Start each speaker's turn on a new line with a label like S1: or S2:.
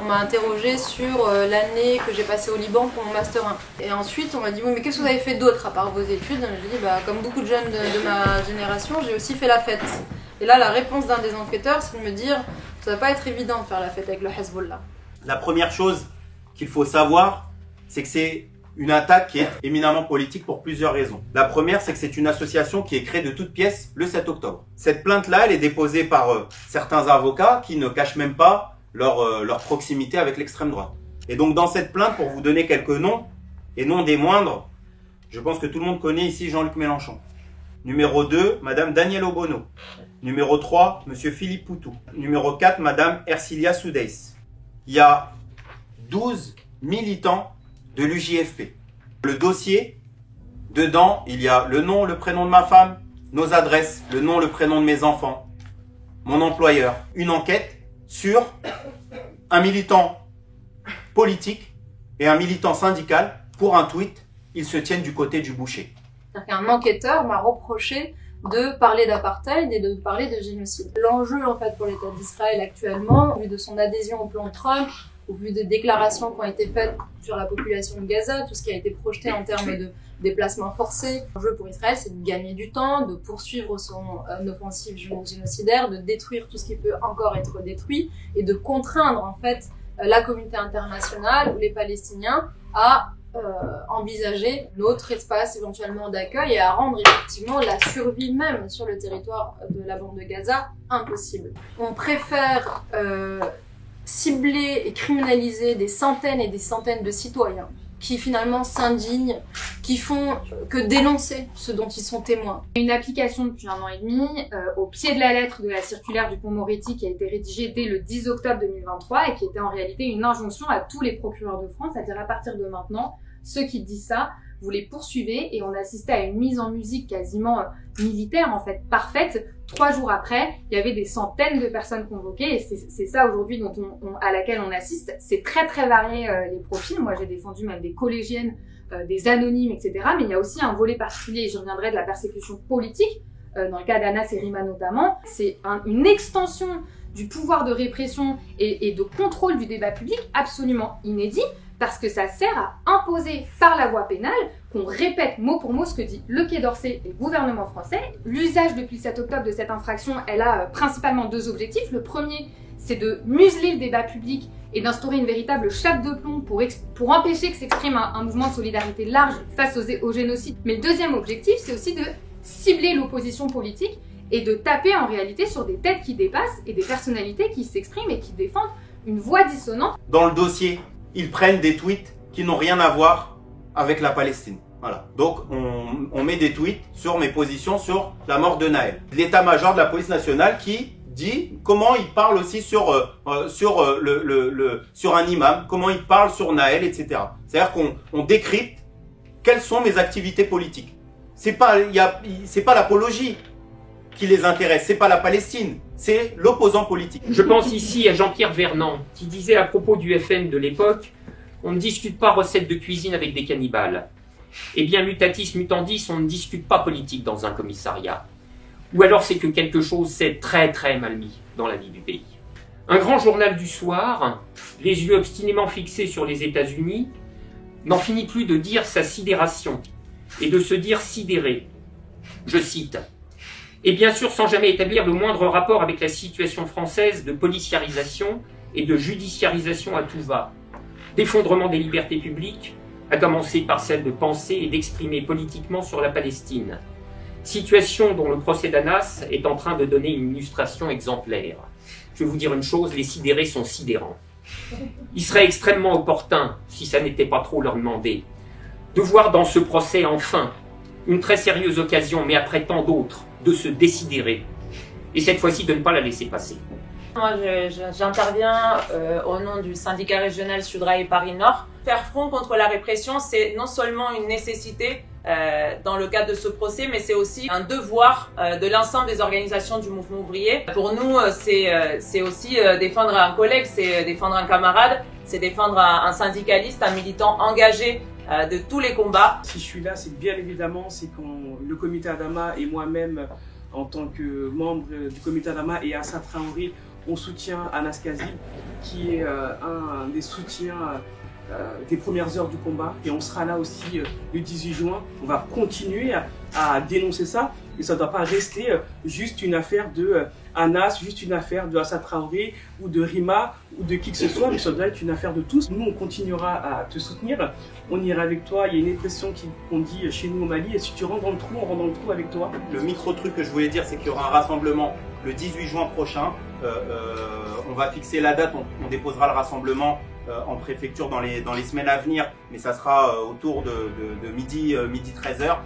S1: On m'a interrogé sur l'année que j'ai passée au Liban pour mon Master 1. Et ensuite, on m'a dit, oui, mais qu'est-ce que vous avez fait d'autre à part vos études? J'ai dit, comme beaucoup de jeunes de ma génération, j'ai aussi fait la fête. Et là, la réponse d'un des enquêteurs, c'est de me dire, ça va pas être évident de faire la fête avec le Hezbollah.
S2: La première chose qu'il faut savoir, c'est que c'est une attaque qui est éminemment politique pour plusieurs raisons. La première, c'est que c'est une association qui est créée de toutes pièces le 7 octobre. Cette plainte-là, elle est déposée par certains avocats qui ne cachent même pas leur proximité avec l'extrême droite. Et donc dans cette plainte, pour vous donner quelques noms, et non des moindres, je pense que tout le monde connaît ici Jean-Luc Mélenchon. Numéro 2, Madame Danielle Obono. Numéro 3, Monsieur Philippe Poutou. Numéro 4, Madame Ercilia Soudais. Il y a 12 militants de l'UJFP. Le dossier, dedans, il y a le nom, le prénom de ma femme, nos adresses, le nom, le prénom de mes enfants, mon employeur. Une enquête sur un militant politique et un militant syndical. Pour un tweet, ils se tiennent du côté du boucher.
S1: Un enquêteur m'a reproché de parler d'apartheid et de parler de génocide. L'enjeu en fait pour l'État d'Israël actuellement, au vu de son adhésion au plan Trump, au vu des déclarations qui ont été faites sur la population de Gaza, tout ce qui a été projeté en termes de déplacements forcés. L'enjeu pour Israël, c'est de gagner du temps, de poursuivre son offensive génocidaire, de détruire tout ce qui peut encore être détruit et de contraindre en fait la communauté internationale ou les Palestiniens à envisager notre espace éventuellement d'accueil et à rendre effectivement la survie même sur le territoire de la bande de Gaza impossible. On préfère cibler et criminaliser des centaines et des centaines de citoyens qui finalement s'indignent, qui font que dénoncer ce dont ils sont témoins.
S3: Une application depuis 1 an et demi, au pied de la lettre de la circulaire Dupond-Moretti qui a été rédigée dès le 10 octobre 2023 et qui était en réalité une injonction à tous les procureurs de France, c'est-à-dire à partir de maintenant, ceux qui disent ça, vous les poursuivez, et on assistait à une mise en musique quasiment militaire, en fait, parfaite. 3 jours après, il y avait des centaines de personnes convoquées, et c'est ça aujourd'hui à laquelle on assiste. C'est très très varié les profils. Moi j'ai défendu même des collégiennes, des anonymes, etc. Mais il y a aussi un volet particulier, et je reviendrai, de la persécution politique, dans le cas d'Anas et Rima notamment. C'est une extension du pouvoir de répression et de contrôle du débat public absolument inédit, parce que ça sert à imposer par la voie pénale qu'on répète mot pour mot ce que dit le Quai d'Orsay et le gouvernement français. L'usage depuis le 7 octobre de cette infraction, elle a principalement 2 objectifs. Le premier, c'est de museler le débat public et d'instaurer une véritable chape de plomb pour empêcher que s'exprime un mouvement de solidarité large face au génocide. Mais le deuxième objectif, c'est aussi de cibler l'opposition politique et de taper en réalité sur des têtes qui dépassent et des personnalités qui s'expriment et qui défendent une voix dissonante.
S2: Dans le dossier, ils prennent des tweets qui n'ont rien à voir avec la Palestine. Voilà. Donc, on met des tweets sur mes positions sur la mort de Naël. L'état-major de la police nationale qui dit comment il parle aussi sur un imam, comment il parle sur Naël, etc. C'est-à-dire qu'on décrypte quelles sont mes activités politiques. C'est pas l'apologie qui les intéresse, c'est pas la Palestine, c'est l'opposant politique.
S4: Je pense ici à Jean-Pierre Vernant, qui disait à propos du FN de l'époque, on ne discute pas recettes de cuisine avec des cannibales. Eh bien, mutatis mutandis, on ne discute pas politique dans un commissariat. Ou alors c'est que quelque chose s'est très très mal mis dans la vie du pays. Un grand journal du soir, les yeux obstinément fixés sur les États-Unis, n'en finit plus de dire sa sidération et de se dire sidéré. Je cite. Et bien sûr sans jamais établir le moindre rapport avec la situation française de policiarisation et de judiciarisation à tout va, d'effondrement des libertés publiques, à commencer par celle de penser et d'exprimer politiquement sur la Palestine. Situation dont le procès d'Anas est en train de donner une illustration exemplaire. Je vais vous dire une chose, les sidérés sont sidérants. Il serait extrêmement opportun, si ça n'était pas trop leur demander, de voir dans ce procès enfin une très sérieuse occasion, mais après tant d'autres, de se décidérer, et cette fois-ci de ne pas la laisser passer.
S5: Moi, j'interviens au nom du syndicat régional Sudrail Paris Nord. Faire front contre la répression, c'est non seulement une nécessité dans le cadre de ce procès, mais c'est aussi un devoir de l'ensemble des organisations du mouvement ouvrier. Pour nous, c'est aussi défendre un collègue, c'est défendre un camarade, c'est défendre un syndicaliste, un militant engagé de tous les combats.
S6: Si je suis là, c'est bien évidemment, c'est quand le comité Adama et moi-même, en tant que membre du comité Adama et Assa Traoré, on soutient Anas Kazib, qui est un des soutiens des premières heures du combat. Et on sera là aussi le 18 juin. On va continuer à dénoncer ça. Et ça ne doit pas rester juste une affaire de Anas, juste une affaire de Assa Traoré ou de Rima ou de qui que ce soit, mais ça doit être une affaire de tous. Nous, on continuera à te soutenir. On ira avec toi. Il y a une expression qu'on dit chez nous au Mali, et si tu rentres dans le trou, on rentre dans le trou avec toi.
S2: Le micro-truc que je voulais dire, c'est qu'il y aura un rassemblement le 18 juin prochain. On va fixer la date, on déposera le rassemblement en préfecture dans les semaines à venir, mais ça sera autour de midi 13h.